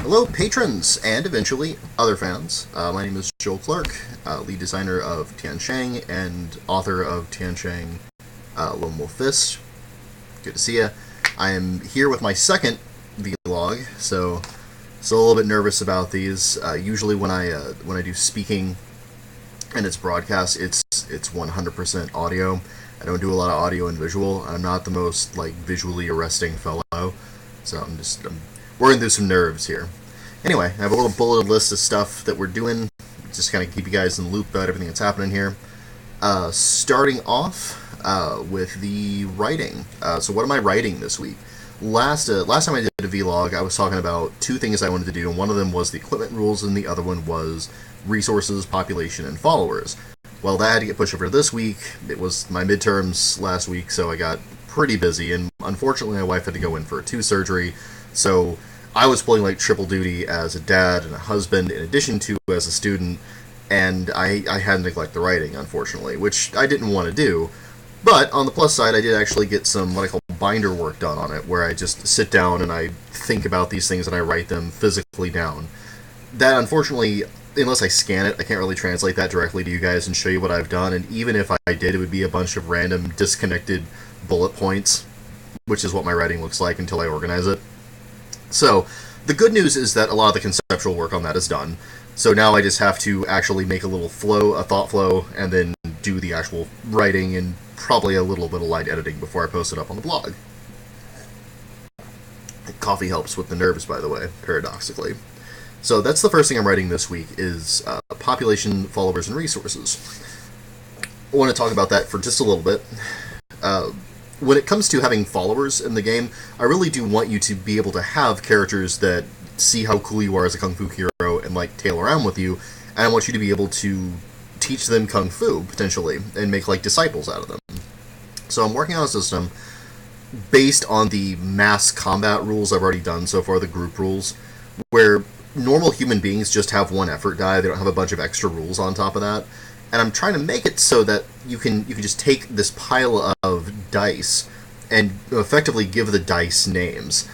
Hello, patrons, and eventually other fans. My name is Joel Clark, lead designer of Tiansheng and author of Tiansheng Lone Wolf Fist. Good to see you. I am here with my second vlog, so still a little bit nervous about these. Usually when I do speaking and it's broadcast, it's 100% audio. I don't do a lot of audio and visual. I'm not the most visually arresting fellow, so I'm working through some nerves here. Anyway, I have a little bulleted list of stuff that we're doing, just kind of keep you guys in the loop about everything that's happening here. Starting off with the writing. So what am I writing this week? Last time I did a vlog, I was talking about two things I wanted to do, and one of them was the equipment rules, and the other one was resources, population, and followers. Well, that had to get pushed over to this week. It was my midterms last week, so I got pretty busy, and unfortunately my wife had to go in for a tooth surgery, so I was pulling triple duty as a dad and a husband in addition to as a student, and I had to neglect the writing, unfortunately, which I didn't want to do. But on the plus side, I did actually get some what I call binder work done on it, where I just sit down and I think about these things and I write them physically down. That, unfortunately, unless I scan it, I can't really translate that directly to you guys and show you what I've done, and even if I did, it would be a bunch of random disconnected bullet points, which is what my writing looks like until I organize it. So, the good news is that a lot of the conceptual work on that is done. So now I just have to actually make a little flow, a thought flow, and then do the actual writing and probably a little bit of light editing before I post it up on the blog. Coffee helps with the nerves, by the way, paradoxically. So that's the first thing I'm writing this week is population, followers, and resources. I want to talk about that for just a little bit. When it comes to having followers in the game, I really do want you to be able to have characters that see how cool you are as a Kung Fu hero and tail around with you, and I want you to be able to teach them Kung Fu, potentially, and make disciples out of them. So I'm working on a system based on the mass combat rules I've already done so far, the group rules, where normal human beings just have one effort die, they don't have a bunch of extra rules on top of that. And I'm trying to make it so that you can just take this pile of dice and effectively give the dice names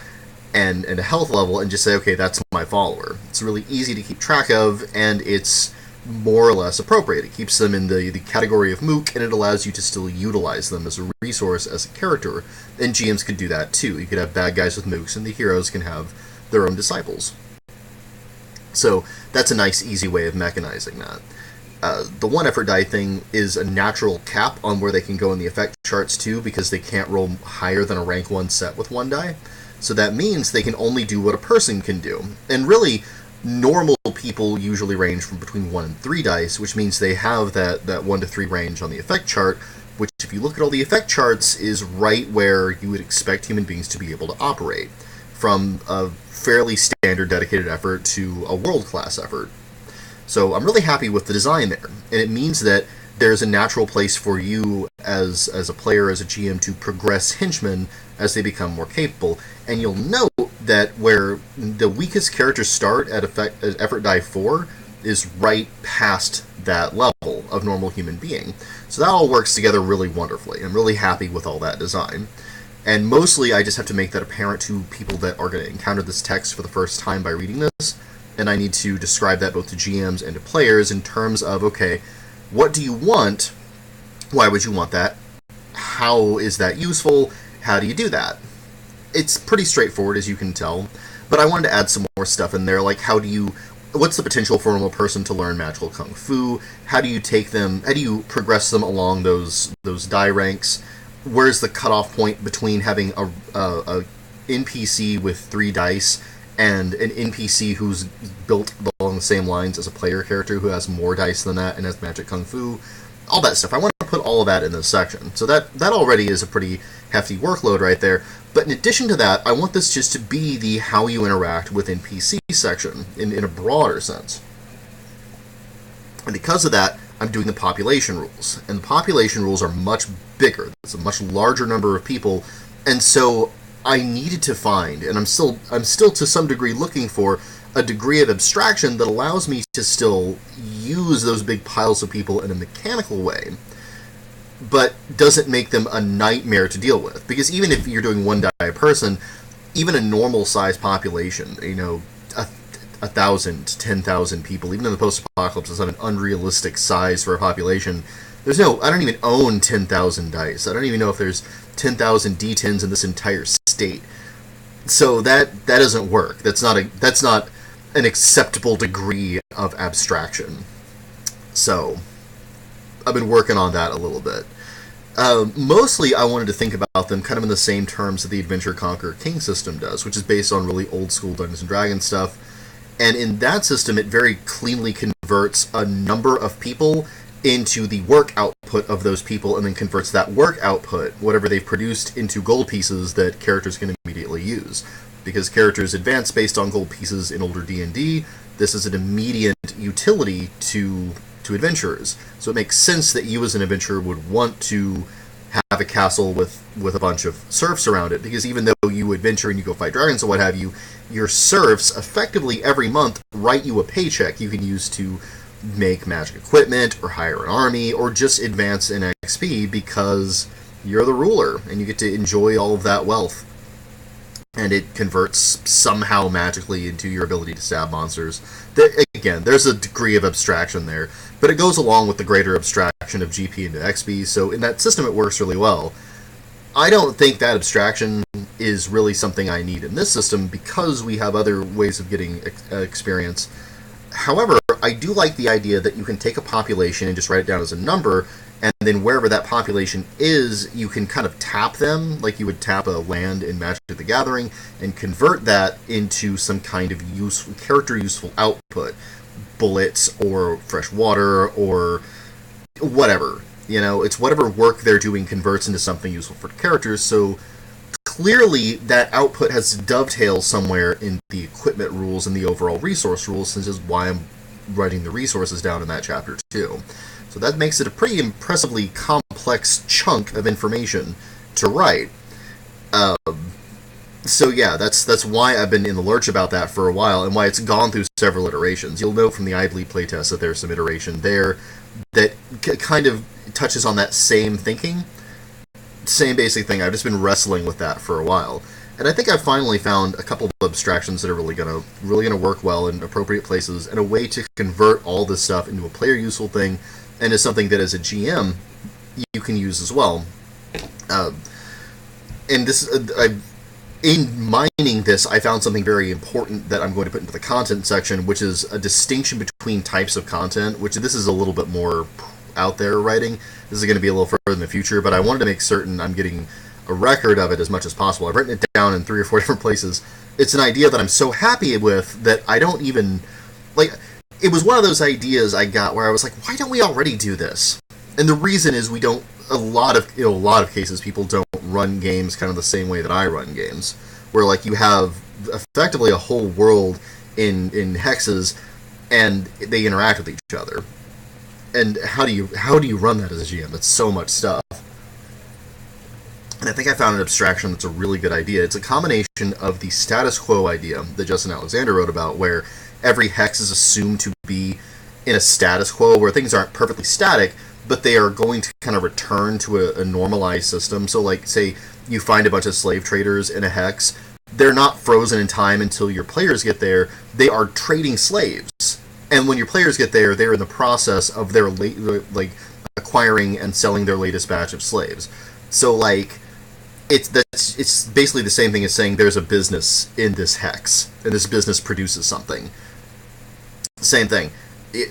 and a health level and just say, okay, that's my follower. It's really easy to keep track of, and it's more or less appropriate. It keeps them in the category of mook, and it allows you to still utilize them as a resource, as a character. And GMs could do that too. You could have bad guys with mooks, and the heroes can have their own disciples. So that's a nice, easy way of mechanizing that. The one effort die thing is a natural cap on where they can go in the effect charts too, because they can't roll higher than a rank 1 set with one die. So that means they can only do what a person can do. And really, normal people usually range from between 1 and 3 dice, which means they have that 1 to 3 range on the effect chart, which, if you look at all the effect charts, is right where you would expect human beings to be able to operate, from a fairly standard dedicated effort to a world-class effort. So I'm really happy with the design there, and it means that there's a natural place for you as a player, as a GM, to progress henchmen as they become more capable. And you'll note that where the weakest characters start at effort die 4 is right past that level of normal human being. So that all works together really wonderfully. I'm really happy with all that design. And mostly I just have to make that apparent to people that are going to encounter this text for the first time by reading this. And I need to describe that both to GMs and to players in terms of, okay, what do you want? Why would you want that? How is that useful? How do you do that? It's pretty straightforward, as you can tell, but I wanted to add some more stuff in there, like what's the potential for a normal person to learn magical Kung Fu? How do you progress them along those die ranks? Where's the cutoff point between having a NPC with 3 dice and an NPC who's built along the same lines as a player character who has more dice than that and has magic Kung Fu? All that stuff. I want to put all of that in this section. So that already is a pretty hefty workload right there. But in addition to that, I want this just to be the how you interact with NPC section in a broader sense. And because of that, I'm doing the population rules. And the population rules are much bigger. It's a much larger number of people. And so I needed to find, and I'm still to some degree looking for, a degree of abstraction that allows me to still use those big piles of people in a mechanical way, but doesn't make them a nightmare to deal with. Because even if you're doing 1 die a person, even a normal size population, 1,000 to 10,000 people. Even in the post-apocalypse, it's not an unrealistic size for a population. There's no, I don't even own 10,000 dice. I don't even know if there's 10,000 D10s in this entire state. So that doesn't work. That's not an acceptable degree of abstraction. So I've been working on that a little bit. Mostly, I wanted to think about them kind of in the same terms that the Adventure Conquer King system does, which is based on really old-school Dungeons & Dragons stuff. And in that system, it very cleanly converts a number of people into the work output of those people, and then converts that work output, whatever they've produced, into gold pieces that characters can immediately use. Because characters advance based on gold pieces in older D&D, this is an immediate utility to adventurers. So it makes sense that you as an adventurer would want to have a castle with a bunch of serfs around it, because even though you adventure and you go fight dragons or what have you, your serfs effectively every month write you a paycheck you can use to make magic equipment, or hire an army, or just advance in XP because you're the ruler, and you get to enjoy all of that wealth. And it converts somehow magically into your ability to stab monsters. Again, there's a degree of abstraction there, but it goes along with the greater abstraction of GP into XP, so in that system it works really well. I don't think that abstraction is really something I need in this system, because we have other ways of getting experience. However, I do like the idea that you can take a population and just write it down as a number, and then wherever that population is, you can kind of tap them, like you would tap a land in Magic the Gathering, and convert that into some kind of character-useful output. Bullets, or fresh water, or whatever. You know, it's whatever work they're doing converts into something useful for the characters, so clearly that output has to dovetail somewhere in the equipment rules and the overall resource rules, since is why I'm writing the resources down in that chapter too. So that makes it a pretty impressively complex chunk of information to write. So yeah, that's why I've been in the lurch about that for a while, and why it's gone through several iterations. You'll note from the I Bleed playtest that there's some iteration there that kind of touches on that same thinking. Same basic thing. I've just been wrestling with that for a while. And I think I've finally found a couple of abstractions that are really gonna work well in appropriate places, and a way to convert all this stuff into a player useful thing, and is something that as a GM you can use as well. And this, in mining this, I found something very important that I'm going to put into the content section, which is a distinction between types of content, which this is a little bit more out there writing. This is going to be a little further in the future, but I wanted to make certain I'm getting a record of it as much as possible. I've written it down in 3 or 4 different places. It's an idea that I'm so happy with that I don't even, like, it was one of those ideas I got where I was like, why don't we already do this? And the reason is we don't, a lot of cases, people don't run games kind of the same way that I run games, where like you have effectively a whole world in hexes, and they interact with each other. And how do you run that as a GM? It's so much stuff. And I think I found an abstraction that's a really good idea. It's a combination of the status quo idea that Justin Alexander wrote about, where every hex is assumed to be in a status quo, where things aren't perfectly static, but they are going to kind of return to a normalized system. So like, say you find a bunch of slave traders in a hex, they're not frozen in time until your players get there. They are trading slaves. And when your players get there, they're in the process of their acquiring and selling their latest batch of slaves. So like, it's basically the same thing as saying there's a business in this hex, and this business produces something. Same thing.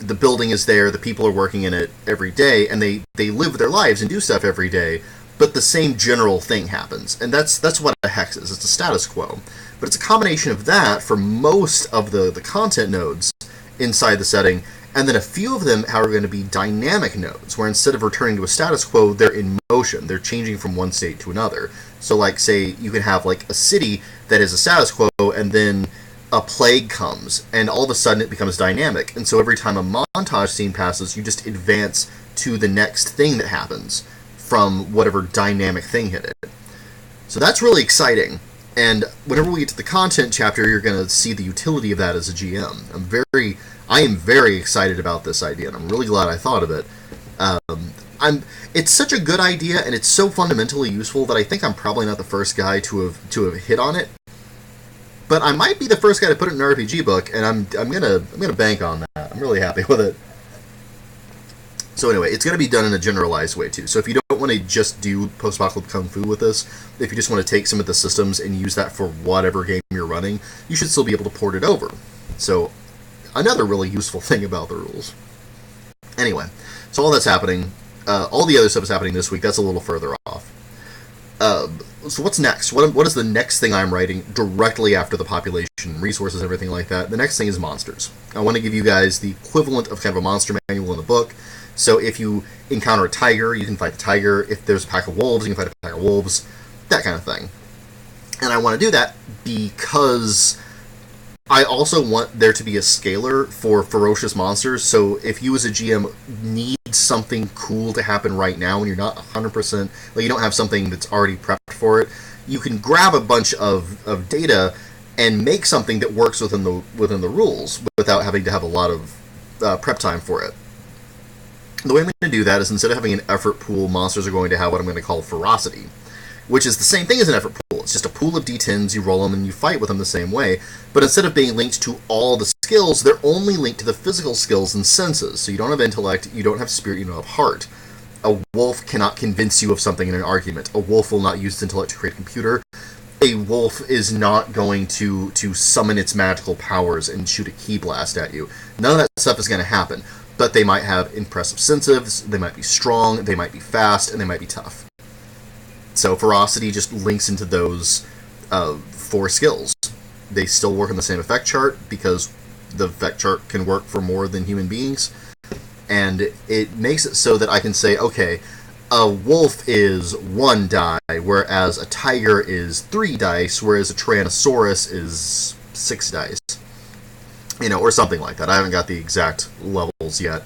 The building is there, the people are working in it every day, and they live their lives and do stuff every day, but the same general thing happens. And that's what a hex is. It's a status quo. But it's a combination of that for most of the content nodes inside the setting, and then a few of them are going to be dynamic nodes, where instead of returning to a status quo, they're in motion. They're changing from one state to another. So like, say you can have like a city that is a status quo, and then a plague comes, and all of a sudden it becomes dynamic. And so every time a montage scene passes, you just advance to the next thing that happens from whatever dynamic thing hit it. So that's really exciting. And whenever we get to the content chapter, you're going to see the utility of that as a GM. I am very excited about this idea, and I'm really glad I thought of it. It's such a good idea, and it's so fundamentally useful that I think I'm probably not the first guy to have hit on it. But I might be the first guy to put it in an RPG book, and I'm gonna bank on that. I'm really happy with it. So anyway, it's going to be done in a generalized way too. So if you don't want to just do post-apocalyptic kung fu with this, if you just want to take some of the systems and use that for whatever game you're running, you should still be able to port it over. So another really useful thing about the rules. Anyway, so all that's happening, all the other stuff is happening this week. That's a little further off. So what's next? What is the next thing I'm writing directly after the population, resources, everything like that? The next thing is monsters. I want to give you guys the equivalent of kind of a monster manual in the book. So if you encounter a tiger, you can fight the tiger. If there's a pack of wolves, you can fight a pack of wolves. That kind of thing. And I want to do that because I also want there to be a scaler for ferocious monsters. So if you as a GM need something cool to happen right now and you're not 100%, like you don't have something that's already prepped for it, you can grab a bunch of data and make something that works within the rules without having to have a lot of prep time for it. The way I'm going to do that is instead of having an effort pool, monsters are going to have what I'm going to call ferocity, which is the same thing as an effort pool. It's just a pool of d10s, you roll them, and you fight with them the same way. But instead of being linked to all the skills, they're only linked to the physical skills and senses. So you don't have intellect, you don't have spirit, you don't have heart. A wolf cannot convince you of something in an argument. A wolf will not use its intellect to create a computer. A wolf is not going to summon its magical powers and shoot a key blast at you. None of that stuff is going to happen. But they might have impressive senses, they might be strong, they might be fast, and they might be tough. So ferocity just links into those 4 skills. They still work on the same effect chart because the effect chart can work for more than human beings. And it makes it so that I can say, okay, a wolf is 1 die, whereas a tiger is 3 dice, whereas a Tyrannosaurus is 6 dice. Or something like that. I haven't got the exact levels yet.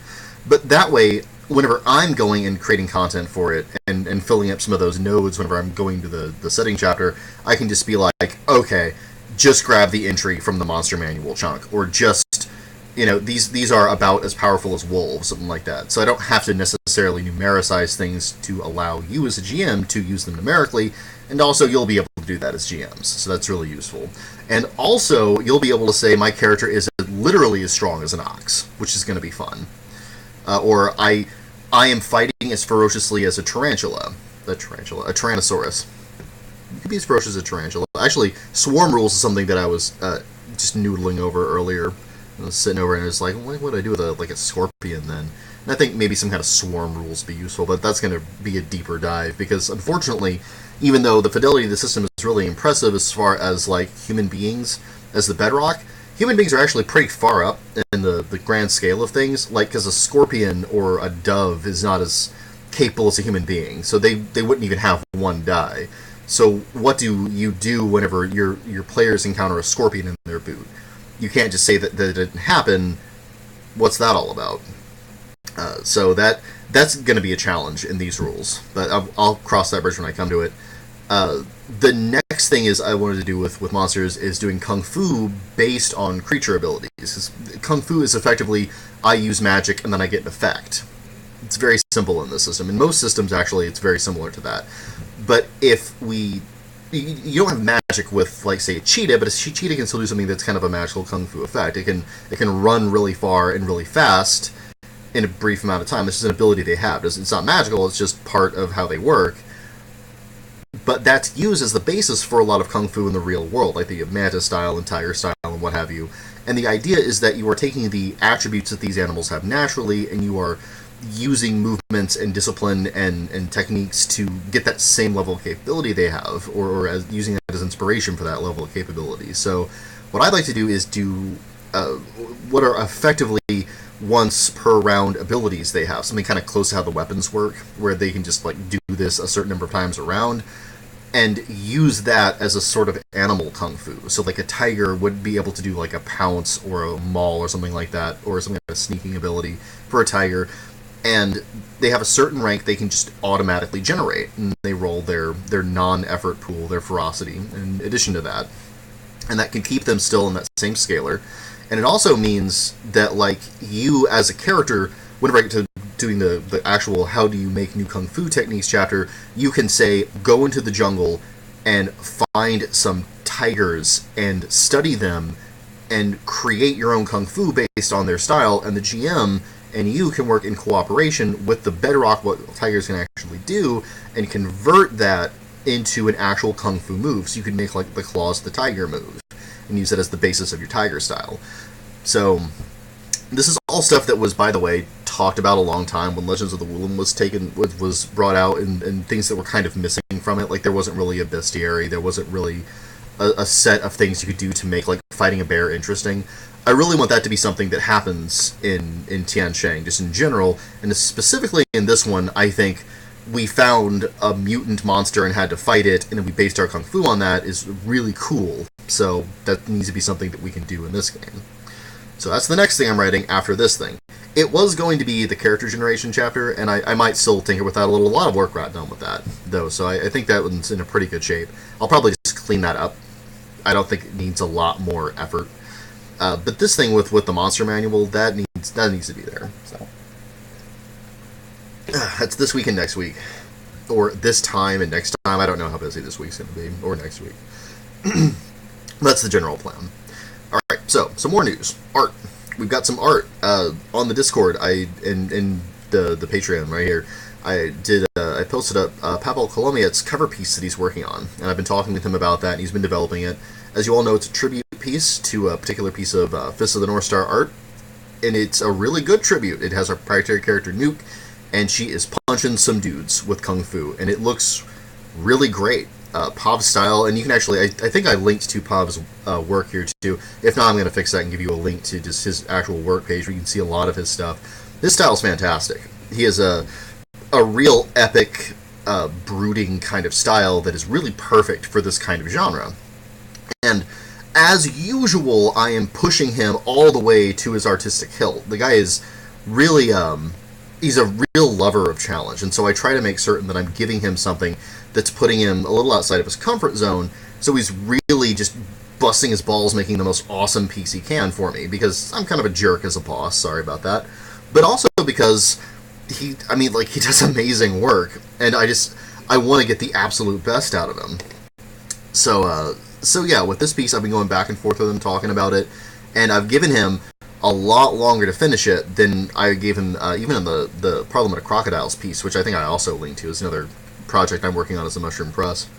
But that way, whenever I'm going and creating content for it and filling up some of those nodes whenever I'm going to the setting chapter, I can just be like, okay, just grab the entry from the monster manual chunk, or just, these are about as powerful as wolves, something like that. So I don't have to necessarily numericize things to allow you as a GM to use them numerically, and also you'll be able to do that as GMs, so that's really useful. And also, you'll be able to say, my character is literally as strong as an ox, which is going to be fun. Or, I am fighting as ferociously as a Tyrannosaurus. You could be as ferocious as a tarantula. Actually, swarm rules is something that I was just noodling over earlier. I was sitting over and I was like, what would I do with a scorpion then? And I think maybe some kind of swarm rules would be useful, but that's going to be a deeper dive, because unfortunately, even though the fidelity of the system is really impressive as far as human beings as the bedrock, human beings are actually pretty far up in the grand scale of things, because a scorpion or a dove is not as capable as a human being, so they wouldn't even have 1 die. So what do you do whenever your players encounter a scorpion in their boot? You can't just say that it didn't happen. What's that all about? So that's going to be a challenge in these rules, but I'll cross that bridge when I come to it. The next thing I wanted to do with monsters is doing kung fu based on creature abilities. Kung fu is effectively, I use magic and then I get an effect. It's very simple in this system. In most systems, actually, it's very similar to that. But if you don't have magic with, say, a cheetah, but a cheetah can still do something that's kind of a magical kung fu effect. It can run really far and really fast in a brief amount of time. This is an ability they have. It's not magical, it's just part of how they work. But that's used as the basis for a lot of kung fu in the real world, like the mantis style and tiger style and what have you. And the idea is that you are taking the attributes that these animals have naturally, and you are using movements and discipline and techniques to get that same level of capability they have, or using that as inspiration for that level of capability. So what I'd like to do is do what are effectively once per round abilities they have, something kind of close to how the weapons work, where they can just do this a certain number of times around, and use that as a sort of animal kung fu. So a tiger would be able to do a pounce or a maul or something like that, or some kind of sneaking ability for a tiger, and they have a certain rank they can just automatically generate, and they roll their non-effort pool, their ferocity, in addition to that. And that can keep them still in that same scalar. And it also means that, you as a character, whenever I get to doing the actual how do you make new kung fu techniques chapter, you can say, go into the jungle and find some tigers and study them and create your own kung fu based on their style, and the GM and you can work in cooperation with the bedrock what tigers can actually do and convert that into an actual kung fu move. So you can make like the claws the tiger move and use it as the basis of your tiger style. So this is all stuff that was, by the way, talked about a long time when Legends of the Wulin was brought out, and things that were kind of missing from it. Like, there wasn't really a bestiary, there wasn't really a set of things you could do to make like fighting a bear interesting. I really want that to be something that happens in Tiansheng, just in general, and specifically in this one. I think we found a mutant monster and had to fight it, and then we based our kung fu on that is really cool. So that needs to be something that we can do in this game. So that's the next thing I'm writing after this thing. It was going to be the character generation chapter, and I might still tinker with that a little. A lot of work got done with that, though, so I think that one's in a pretty good shape. I'll probably just clean that up. I don't think it needs a lot more effort. But this thing with the monster manual, that needs to be there. So that's this week and next week. Or this time and next time. I don't know how busy this week's going to be, or next week. That's the general plan. Alright, so, some more news. Art. We've got some art on the Discord. In the Patreon right here. I posted up Pavel Kolomiet's cover piece that he's working on, and I've been talking with him about that, and he's been developing it. As you all know, it's a tribute piece to a particular piece of Fist of the North Star art, and it's a really good tribute. It has our proprietary character, Nuke, and she is punching some dudes with Kung Fu, and it looks really great. Pav's style, and you can actually, I think I linked to Pav's work here too. If not, I'm going to fix that and give you a link to just his actual work page where you can see a lot of his stuff. His style is fantastic. He has a real epic, brooding kind of style that is really perfect for this kind of genre. And as usual, I am pushing him all the way to his artistic hilt. The guy is really, he's a real lover of challenge, and so I try to make certain that I'm giving him something that's putting him a little outside of his comfort zone, so he's really just busting his balls making the most awesome piece he can for me, because I'm kind of a jerk as a boss, sorry about that, but also because he does amazing work, and I want to get the absolute best out of him. So yeah, with this piece, I've been going back and forth with him, talking about it, and I've given him a lot longer to finish it than I gave him even in the Parliament of Crocodiles piece, which I think I also linked to. Is another project I'm working on as a Mushroom Press.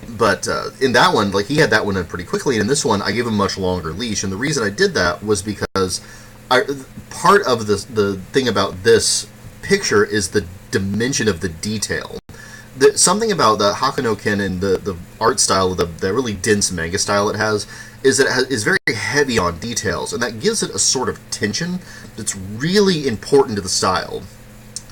But in that one, like, he had that one done pretty quickly, and in this one, I gave him a much longer leash, and the reason I did that was because part of the thing about this picture is the dimension of the detail. Something about the Hakuno-ken and the art style, the really dense manga style it has, is that it is very heavy on details, and that gives it a sort of tension that's really important to the style.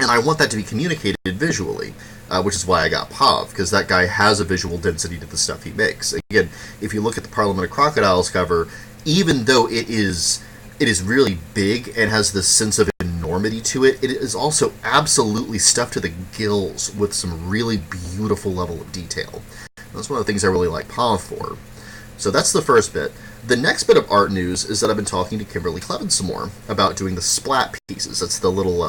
And I want that to be communicated visually, which is why I got Pav, because that guy has a visual density to the stuff he makes. Again, if you look at the Parliament of Crocodiles cover, even though it is really big and has this sense of enormity to it, it is also absolutely stuffed to the gills with some really beautiful level of detail. That's one of the things I really like Pav for. So that's the first bit. The next bit of art news is that I've been talking to Kimberly Clevin some more about doing the splat pieces. That's the little,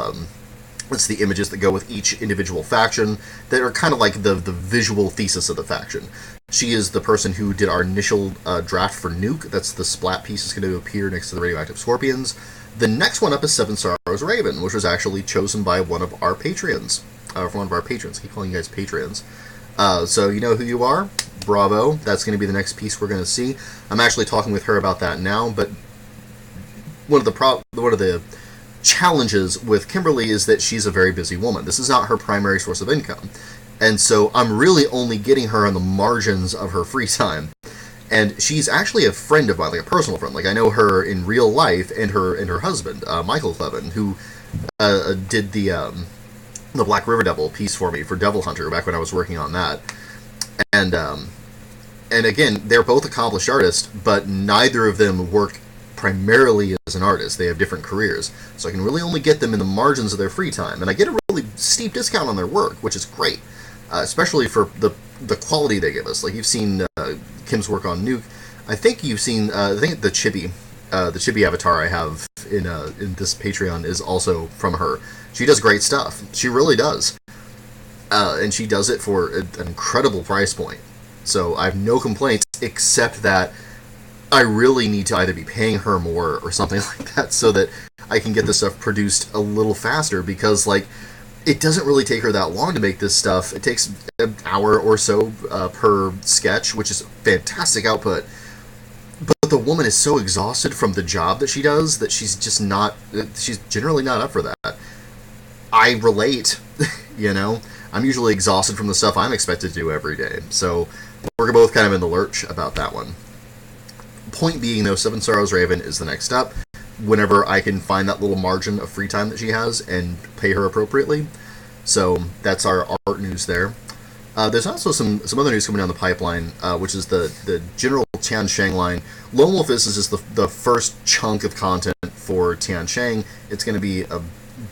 that's the images that go with each individual faction that are kind of like the visual thesis of the faction. She is the person who did our initial draft for Nuke. That's the splat piece that's going to appear next to the radioactive scorpions. The next one up is Seven Sorrows Raven, which was actually chosen by one of our patrons. I keep calling you guys patrons. So you know who you are. Bravo. That's going to be the next piece we're going to see. I'm actually talking with her about that now, but one of the challenges with Kimberly is that she's a very busy woman. This is not her primary source of income. And so I'm really only getting her on the margins of her free time. And she's actually a friend of mine, like a personal friend. Like, I know her in real life, and her husband, Michael Clevin, who did the Black River Devil piece for me for Devil Hunter back when I was working on that. And again, they're both accomplished artists, but neither of them work primarily as an artist. They have different careers. So I can really only get them in the margins of their free time. And I get a really steep discount on their work, which is great. Especially for the quality they give us. Like, you've seen Kim's work on Nuke. I think you've seen, I think the Chibi avatar I have in this Patreon is also from her. She does great stuff. She really does. And she does it for an incredible price point. So I have no complaints, except that I really need to either be paying her more or something like that so that I can get this stuff produced a little faster, because, like, it doesn't really take her that long to make this stuff. It takes an hour or so per sketch, which is fantastic output. But the woman is so exhausted from the job that she does that she's just not, she's generally not up for that. I relate, you know? I'm usually exhausted from the stuff I'm expected to do every day. So we're both kind of in the lurch about that one. Point being, though, Seven Sorrows Raven is the next step. Whenever I can find that little margin of free time that she has and pay her appropriately. So that's our art news there. There's also some other news coming down the pipeline, which is the general Tian Shang line. Lone Wolf is just the first chunk of content for Tian Shang. It's going to be a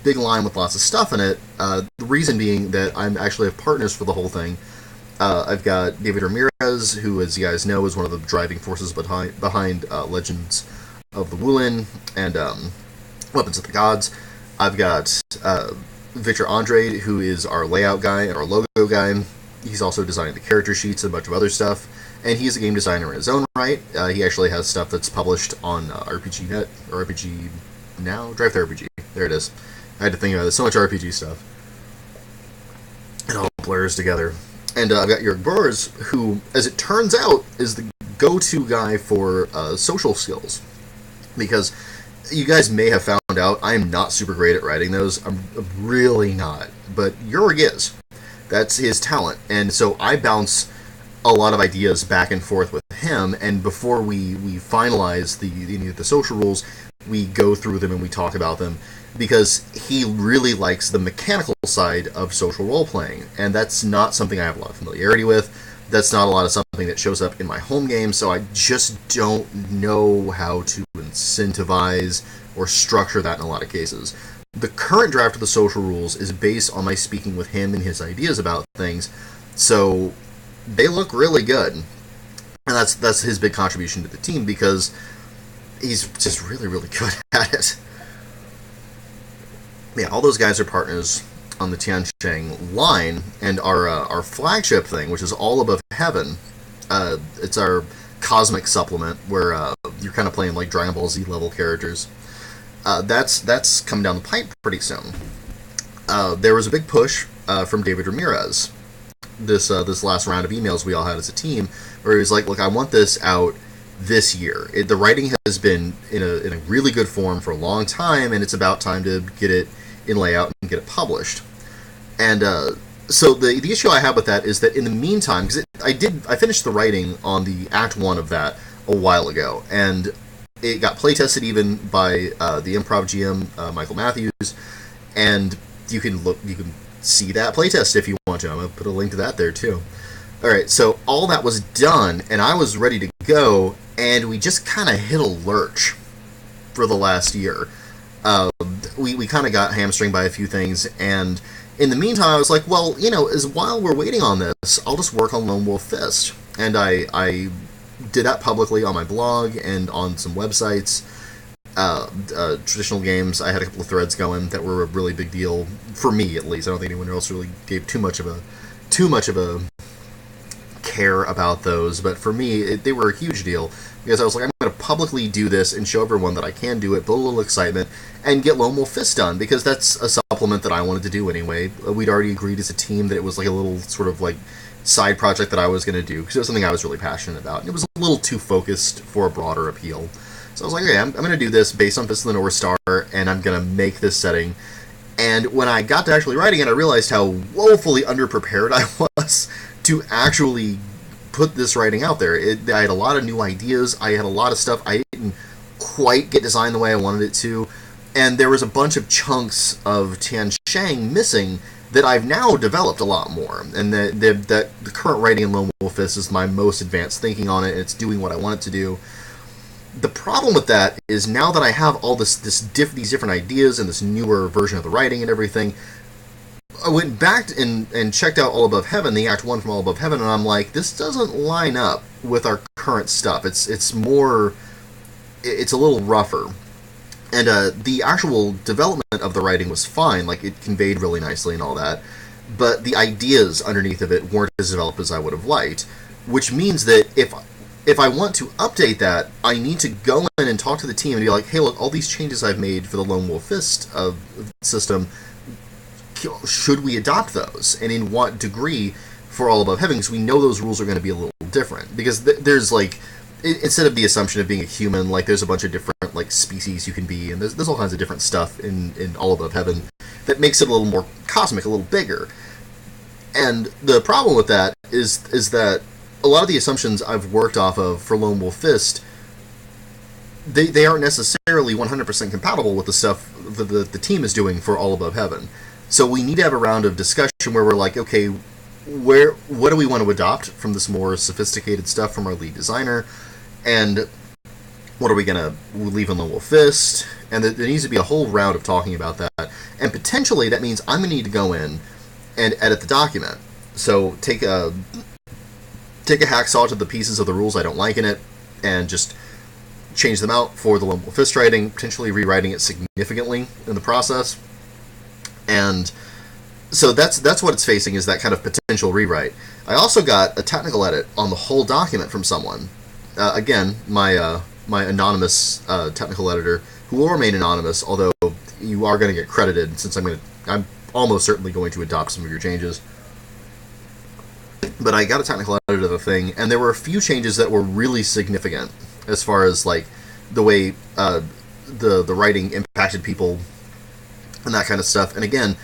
big line with lots of stuff in it. The reason being that I actually have partners for the whole thing. I've got David Ramirez, who, as you guys know, is one of the driving forces behind Legends of the Wulin and Weapons of the Gods. I've got Victor Andrade, who is our layout guy and our logo guy. He's also designing the character sheets and a bunch of other stuff. And he's a game designer in his own right. He actually has stuff that's published on RPG.net, or RPG Now? Drive Thru RPG. There it is. I had to think about it. There's so much RPG stuff. It all blurs together. And I've got Jörg Bors, who, as it turns out, is the go-to guy for social skills. Because you guys may have found out, I am not super great at writing those. I'm really not. But Jörg is. That's his talent. And so I bounce a lot of ideas back and forth with him, and before we finalize the social rules, we go through them and we talk about them, because he really likes the mechanical side of social role-playing, and that's not something I have a lot of familiarity with. That's not a lot of something that shows up in my home game, so I just don't know how to incentivize or structure that in a lot of cases. The current draft of the social rules is based on my speaking with him and his ideas about things, so they look really good. And that's his big contribution to the team, because he's just really, really good at it. Yeah, all those guys are partners on the Tian Shang line, and our flagship thing, which is All Above Heaven, it's our cosmic supplement where you're kind of playing like Dragon Ball Z level characters. That's coming down the pipe pretty soon. There was a big push from David Ramirez this last round of emails we all had as a team, where he was like, "Look, I want this out this year. The writing has been in a really good form for a long time, and it's about time to get it in layout and get it published." And so the issue I have with that is that in the meantime, because I finished the writing on the Act 1 of that a while ago, and it got playtested even by the Improv GM, Michael Matthews, and you can see that playtest if you want to. I'm going to put a link to that there too. Alright, so all that was done, and I was ready to go, and we just kind of hit a lurch for the last year. We kind of got hamstringed by a few things, and in the meantime I was like, well, while we're waiting on this, I'll just work on Lone Wolf Fist. And I did that publicly on my blog and on some websites. Traditional games, I had a couple of threads going that were a really big deal for me, at least. I don't think anyone else really gave too much of a care about those, but for me they were a huge deal, because I was like, I'm going to publicly do this and show everyone that I can do it, build a little excitement, and get Lone Wolf Fist done, because that's a supplement that I wanted to do anyway. We'd already agreed as a team that it was like a little sort of like side project that I was going to do, because it was something I was really passionate about, and it was a little too focused for a broader appeal. So I was like, okay, I'm going to do this based on Fist of the North Star, and I'm going to make this setting. And when I got to actually writing it, I realized how woefully underprepared I was to actually put this writing out there. I had a lot of new ideas. I had a lot of stuff I didn't quite get designed the way I wanted it to. And there was a bunch of chunks of Tian Shang missing that I've now developed a lot more. And that the current writing in Lone Wolf Fist is my most advanced thinking on it, and it's doing what I want it to do. The problem with that is, now that I have all these different ideas and this newer version of the writing and everything, I went back and checked out All Above Heaven, the Act 1 from All Above Heaven, and I'm like, this doesn't line up with our current stuff. It's a little rougher. And the actual development of the writing was fine, like it conveyed really nicely and all that, but the ideas underneath of it weren't as developed as I would have liked. which means that if I want to update that, I need to go in and talk to the team and be like, hey, look, all these changes I've made for the Lone Wolf Fist system, should we adopt those? And in what degree for All Above Heaven? Because we know those rules are going to be a little different. Because there's like, instead of the assumption of being a human, like there's a bunch of different like species you can be, and there's all kinds of different stuff in All Above Heaven that makes it a little more cosmic, a little bigger. And the problem with that is that a lot of the assumptions I've worked off of for Lone Wolf Fist, they aren't necessarily 100% compatible with the stuff the team is doing for All Above Heaven. So we need to have a round of discussion where we're like, okay, what do we want to adopt from this more sophisticated stuff from our lead designer, and what are we going to leave in Lone Wolf Fist? And there needs to be a whole round of talking about that. And potentially that means I'm going to need to go in and edit the document. So take a hacksaw to the pieces of the rules I don't like in it, and just change them out for the Lone Wolf Fist writing, potentially rewriting it significantly in the process. And so that's what it's facing, is that kind of potential rewrite. I also got a technical edit on the whole document from someone. Again, my anonymous technical editor, who will remain anonymous, although you are going to get credited, since I'm almost certainly going to adopt some of your changes. But I got a technical edit of the thing, and there were a few changes that were really significant as far as like the way the writing impacted people and that kind of stuff. And again,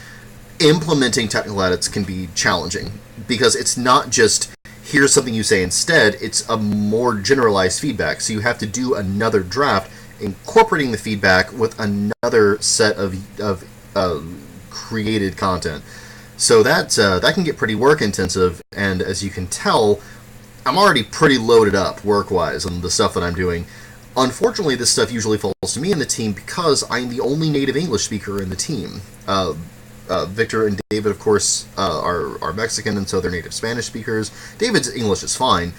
implementing technical edits can be challenging, because it's not just here's something you say instead, it's a more generalized feedback. So you have to do another draft incorporating the feedback with another set of created content. So that can get pretty work intensive, and as you can tell, I'm already pretty loaded up work-wise on the stuff that I'm doing. Unfortunately, this stuff usually falls to me and the team because I'm the only native English speaker in the team. Victor and David, of course, are Mexican, and so they're native Spanish speakers. David's English is fine.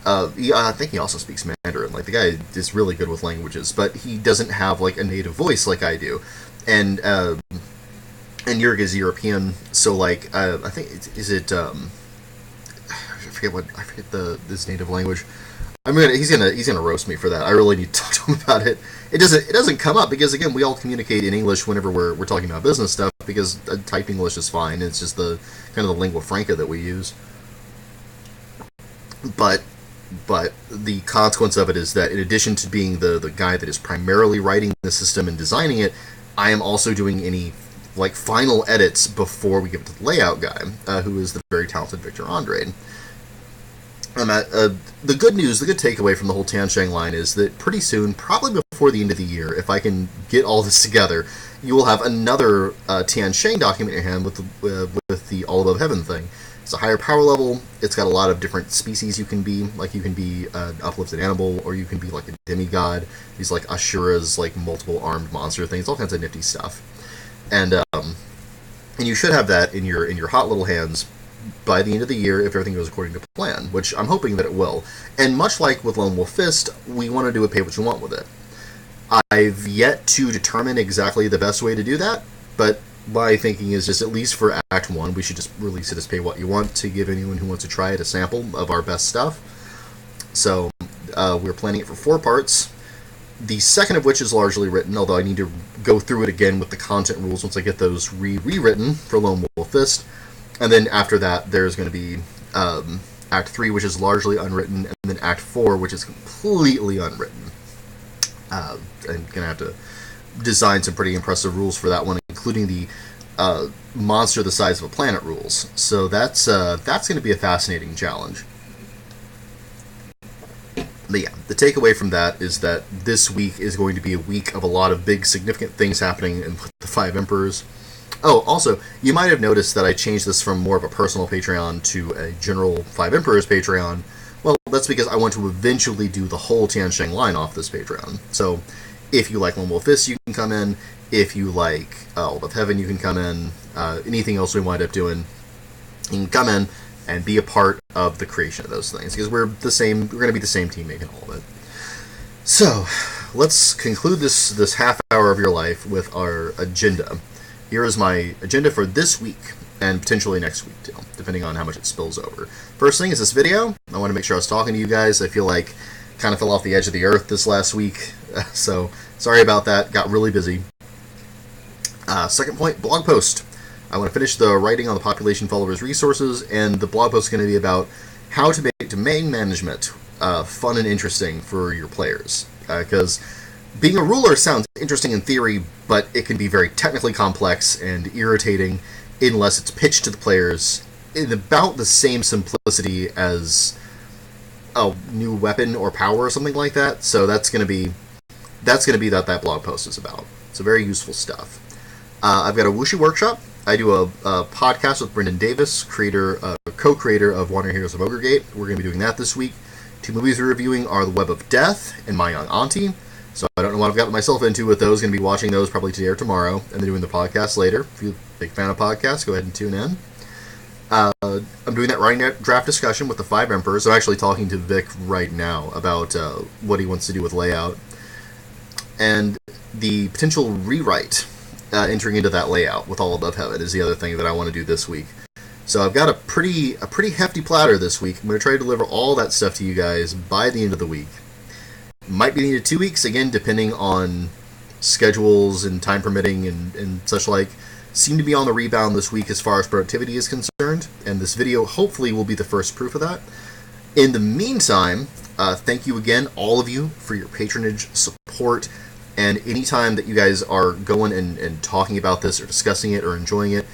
I think he also speaks Mandarin. Like, the guy is really good with languages, but he doesn't have like a native voice like I do. And Jurg is European, so like I think I forget this native language. He's gonna roast me for that. I really need to talk to him about it. It doesn't come up because, again, we all communicate in English whenever we're talking about business stuff, because typed English is fine. It's just the kind of the lingua franca that we use. But the consequence of it is that in addition to being the guy that is primarily writing the system and designing it, I am also doing any like final edits before we give it to the layout guy, who is the very talented Victor Andrade. The good news, the good takeaway from the whole Tiansheng line is that pretty soon, probably before the end of the year, if I can get all this together, you will have another Tiansheng document in your hand with the All Above Heaven thing. It's a higher power level. It's got a lot of different species you can be. Like, you can be an uplifted animal, or you can be like a demigod. These like Ashura's like multiple armed monster things, all kinds of nifty stuff. And you should have that in your hot little hands by the end of the year if everything goes according to plan, which I'm hoping that it will. And much like with Lone Wolf Fist, we want to do a pay what you want with it. I've yet to determine exactly the best way to do that, but my thinking is just, at least for Act 1, we should just release it as pay what you want to give anyone who wants to try it a sample of our best stuff. So we're planning it for 4 parts, the second of which is largely written, although I need to go through it again with the content rules once I get those rewritten for Lone Wolf Fist. And then after that, there's going to be Act 3, which is largely unwritten, and then Act 4, which is completely unwritten. I'm going to have to design some pretty impressive rules for that one, including the monster the size of a planet rules. So that's going to be a fascinating challenge. But yeah, the takeaway from that is that this week is going to be a week of a lot of big, significant things happening in the 5 Emperors. Oh, also, you might have noticed that I changed this from more of a personal Patreon to a general 5 Emperors Patreon. Well, that's because I want to eventually do the whole Tiansheng line off this Patreon. So, if you like Lone Wolf Fist, you can come in. If you like All Above Heaven, you can come in. Anything else we wind up doing, you can come in and be a part of the creation of those things, because we're going to be the same team making all of it. So, let's conclude this half hour of your life with our agenda. Here is my agenda for this week, and potentially next week too, depending on how much it spills over. First thing is this video. I want to make sure I was talking to you guys. I feel like kind of fell off the edge of the earth this last week, so sorry about that. Got really busy. Second point, blog post. I want to finish the writing on the population followers resources, and the blog post is going to be about how to make domain management fun and interesting for your players. Because being a ruler sounds interesting in theory, but it can be very technically complex and irritating unless it's pitched to the players in about the same simplicity as a new weapon or power or something like that. So that's going to be what that blog post is about. It's very useful stuff. I've got a Wushu workshop. I do a podcast with Brendan Davis, co-creator of Wandering Heroes of Ogregate. We're going to be doing that this week. 2 movies we're reviewing are The Web of Death and My Young Auntie. So I don't know what I've gotten myself into with those. Going to be watching those probably today or tomorrow, and then doing the podcast later. If you're a big fan of podcasts, go ahead and tune in. I'm doing that writing draft discussion with the 5 Emperors. I'm actually talking to Vic right now about what he wants to do with layout. And the potential rewrite entering into that layout with All Above Heaven is the other thing that I want to do this week. So I've got a pretty hefty platter this week. I'm going to try to deliver all that stuff to you guys by the end of the week. Might be needed 2 weeks, again, depending on schedules and time permitting and such like. Seem to be on the rebound this week as far as productivity is concerned, and this video hopefully will be the first proof of that. In the meantime, thank you again, all of you, for your patronage, support, and anytime that you guys are going and talking about this or discussing it or enjoying it,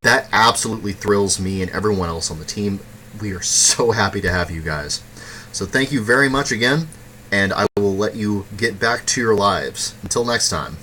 that absolutely thrills me and everyone else on the team. We are so happy to have you guys. So thank you very much again, and I will let you get back to your lives. Until next time.